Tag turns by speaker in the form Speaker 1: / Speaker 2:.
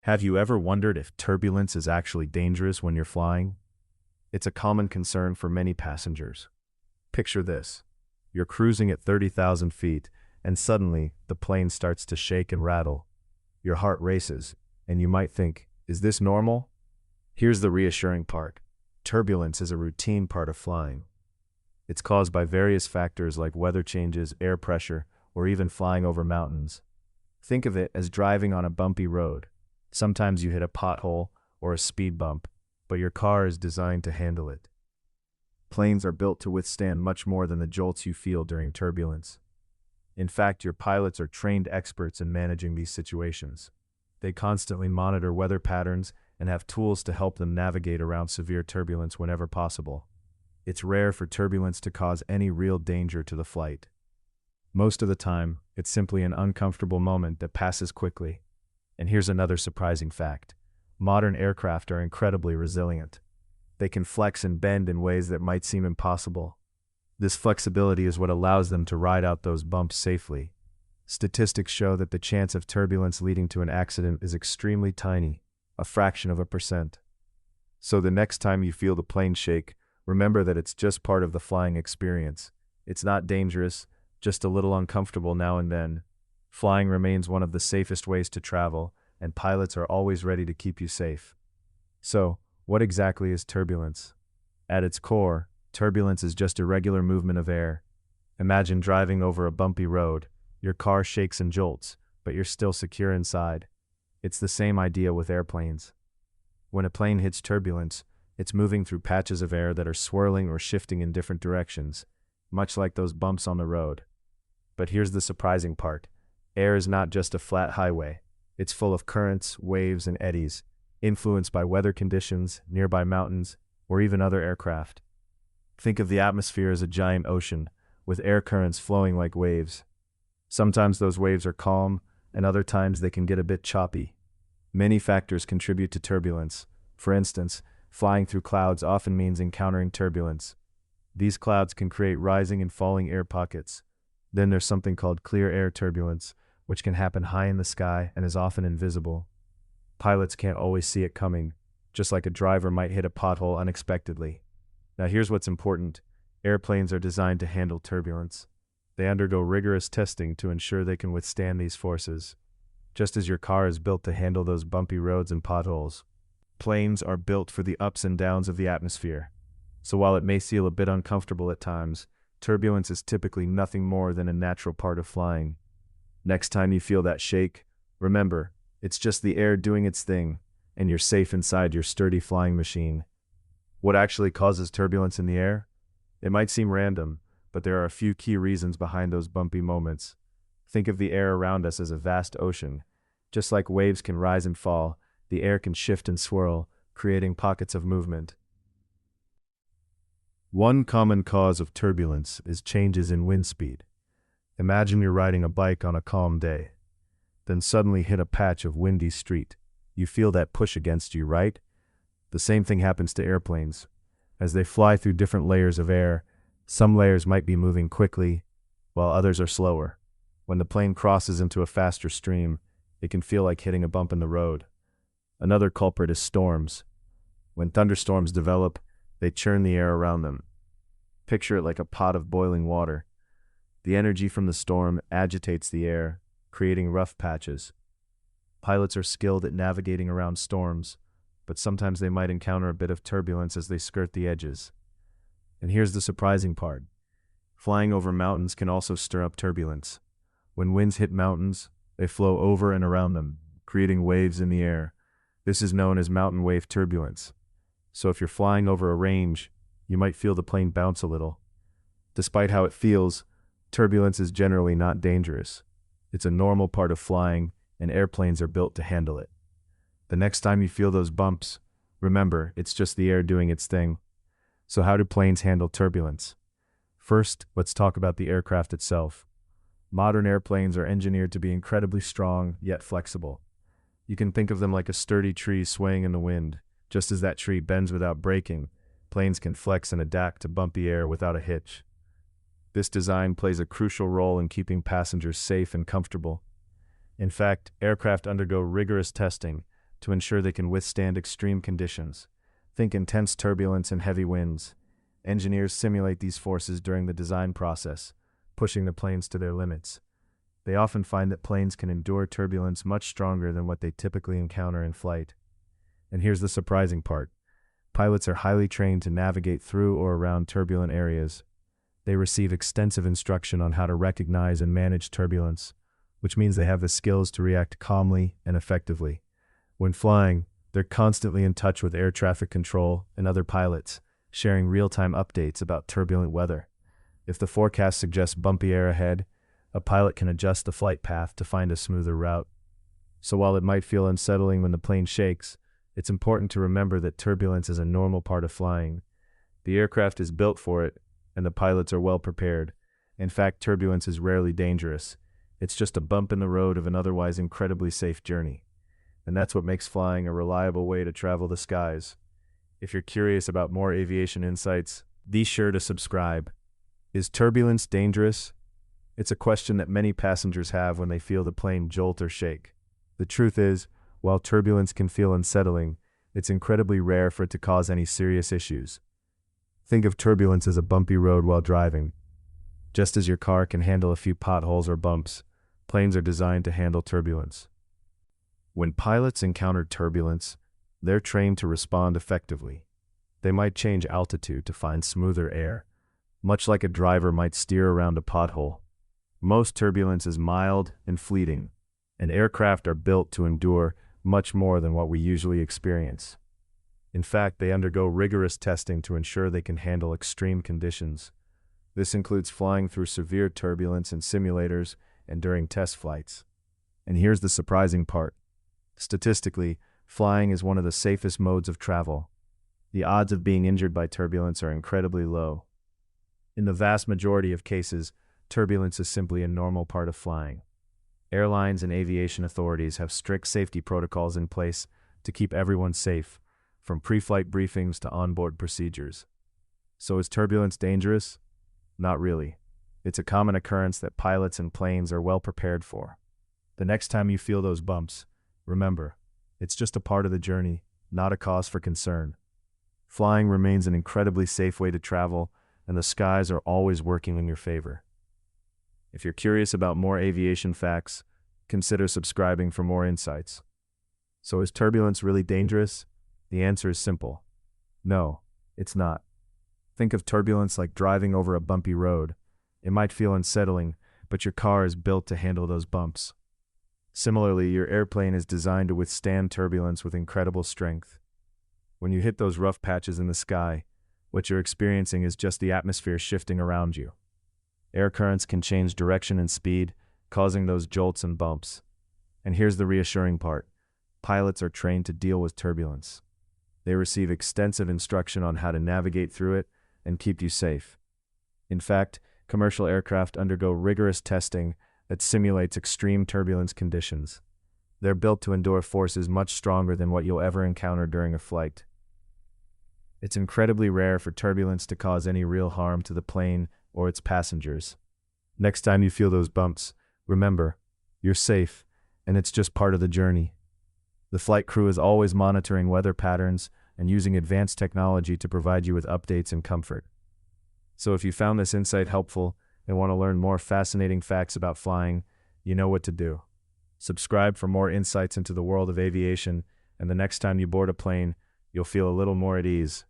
Speaker 1: Have you ever wondered if turbulence is actually dangerous when you're flying? It's a common concern for many passengers. Picture this. You're cruising at 30,000 feet, and suddenly the plane starts to shake and rattle. Your heart races, and you might think, is this normal? Here's the reassuring part. Turbulence is a routine part of flying. It's caused by various factors like weather changes, air pressure, or even flying over mountains. Think of it as driving on a bumpy road. Sometimes you hit a pothole or a speed bump, but your car is designed to handle it. Planes are built to withstand much more than the jolts you feel during turbulence. In fact, your pilots are trained experts in managing these situations. They constantly monitor weather patterns and have tools to help them navigate around severe turbulence whenever possible. It's rare for turbulence to cause any real danger to the flight. Most of the time, it's simply an uncomfortable moment that passes quickly. And here's another surprising fact. Modern aircraft are incredibly resilient. They can flex and bend in ways that might seem impossible. This flexibility is what allows them to ride out those bumps safely. Statistics show that the chance of turbulence leading to an accident is extremely tiny, a fraction of a percent. So the next time you feel the plane shake, remember that it's just part of the flying experience. It's not dangerous, just a little uncomfortable now and then. Flying remains one of the safest ways to travel, and pilots are always ready to keep you safe. So, what exactly is turbulence? At its core, turbulence is just irregular movement of air. Imagine driving over a bumpy road. Your car shakes and jolts, but you're still secure inside. It's the same idea with airplanes. When a plane hits turbulence, it's moving through patches of air that are swirling or shifting in different directions, much like those bumps on the road. But here's the surprising part. Air is not just a flat highway. It's full of currents, waves, and eddies, influenced by weather conditions, nearby mountains, or even other aircraft. Think of the atmosphere as a giant ocean, with air currents flowing like waves. Sometimes those waves are calm, and other times they can get a bit choppy. Many factors contribute to turbulence. For instance, flying through clouds often means encountering turbulence. These clouds can create rising and falling air pockets. Then there's something called clear air turbulence, which can happen high in the sky and is often invisible. Pilots can't always see it coming, just like a driver might hit a pothole unexpectedly. Now here's what's important. Airplanes are designed to handle turbulence. They undergo rigorous testing to ensure they can withstand these forces. Just as your car is built to handle those bumpy roads and potholes, planes are built for the ups and downs of the atmosphere. So while it may feel a bit uncomfortable at times, turbulence is typically nothing more than a natural part of flying. Next time you feel that shake, remember, it's just the air doing its thing, and you're safe inside your sturdy flying machine. What actually causes turbulence in the air? It might seem random, but there are a few key reasons behind those bumpy moments. Think of the air around us as a vast ocean. Just like waves can rise and fall, the air can shift and swirl, creating pockets of movement. One common cause of turbulence is changes in wind speed. Imagine you're riding a bike on a calm day, then suddenly hit a patch of windy street. You feel that push against you, right? The same thing happens to airplanes. As they fly through different layers of air, some layers might be moving quickly, while others are slower. When the plane crosses into a faster stream, it can feel like hitting a bump in the road. Another culprit is storms. When thunderstorms develop, they churn the air around them. Picture it like a pot of boiling water. The energy from the storm agitates the air, creating rough patches. Pilots are skilled at navigating around storms, but sometimes they might encounter a bit of turbulence as they skirt the edges. And here's the surprising part. Flying over mountains can also stir up turbulence. When winds hit mountains, they flow over and around them, creating waves in the air. This is known as mountain wave turbulence. So if you're flying over a range, you might feel the plane bounce a little. Despite how it feels, turbulence is generally not dangerous. It's a normal part of flying, and airplanes are built to handle it. The next time you feel those bumps, remember, it's just the air doing its thing. So how do planes handle turbulence? First, let's talk about the aircraft itself. Modern airplanes are engineered to be incredibly strong, yet flexible. You can think of them like a sturdy tree swaying in the wind. Just as that tree bends without breaking, planes can flex and adapt to bumpy air without a hitch. This design plays a crucial role in keeping passengers safe and comfortable. In fact, aircraft undergo rigorous testing, to ensure they can withstand extreme conditions. Think intense turbulence and heavy winds. Engineers simulate these forces during the design process, pushing the planes to their limits. They often find that planes can endure turbulence much stronger than what they typically encounter in flight. And here's the surprising part. Pilots are highly trained to navigate through or around turbulent areas. They receive extensive instruction on how to recognize and manage turbulence, which means they have the skills to react calmly and effectively. When flying, they're constantly in touch with air traffic control and other pilots, sharing real-time updates about turbulent weather. If the forecast suggests bumpy air ahead, a pilot can adjust the flight path to find a smoother route. So while it might feel unsettling when the plane shakes, it's important to remember that turbulence is a normal part of flying. The aircraft is built for it, and the pilots are well prepared. In fact, turbulence is rarely dangerous. It's just a bump in the road of an otherwise incredibly safe journey. And that's what makes flying a reliable way to travel the skies. If you're curious about more aviation insights, be sure to subscribe. Is turbulence dangerous? It's a question that many passengers have when they feel the plane jolt or shake. The truth is, while turbulence can feel unsettling, it's incredibly rare for it to cause any serious issues. Think of turbulence as a bumpy road while driving. Just as your car can handle a few potholes or bumps, planes are designed to handle turbulence. When pilots encounter turbulence, they're trained to respond effectively. They might change altitude to find smoother air, much like a driver might steer around a pothole. Most turbulence is mild and fleeting, and aircraft are built to endure much more than what we usually experience. In fact, they undergo rigorous testing to ensure they can handle extreme conditions. This includes flying through severe turbulence in simulators and during test flights. And here's the surprising part. Statistically, flying is one of the safest modes of travel. The odds of being injured by turbulence are incredibly low. In the vast majority of cases, turbulence is simply a normal part of flying. Airlines and aviation authorities have strict safety protocols in place to keep everyone safe, from pre-flight briefings to onboard procedures. So is turbulence dangerous? Not really. It's a common occurrence that pilots and planes are well prepared for. The next time you feel those bumps, remember, it's just a part of the journey, not a cause for concern. Flying remains an incredibly safe way to travel, and the skies are always working in your favor. If you're curious about more aviation facts, consider subscribing for more insights. So is turbulence really dangerous? The answer is simple. No, it's not. Think of turbulence like driving over a bumpy road. It might feel unsettling, but your car is built to handle those bumps. Similarly, your airplane is designed to withstand turbulence with incredible strength. When you hit those rough patches in the sky, what you're experiencing is just the atmosphere shifting around you. Air currents can change direction and speed, causing those jolts and bumps. And here's the reassuring part. Pilots are trained to deal with turbulence. They receive extensive instruction on how to navigate through it and keep you safe. In fact, commercial aircraft undergo rigorous testing that simulates extreme turbulence conditions. They're built to endure forces much stronger than what you'll ever encounter during a flight. It's incredibly rare for turbulence to cause any real harm to the plane or its passengers. Next time you feel those bumps, remember, you're safe, and it's just part of the journey. The flight crew is always monitoring weather patterns and using advanced technology to provide you with updates and comfort. So if you found this insight helpful and want to learn more fascinating facts about flying, you know what to do. Subscribe for more insights into the world of aviation, and the next time you board a plane, you'll feel a little more at ease.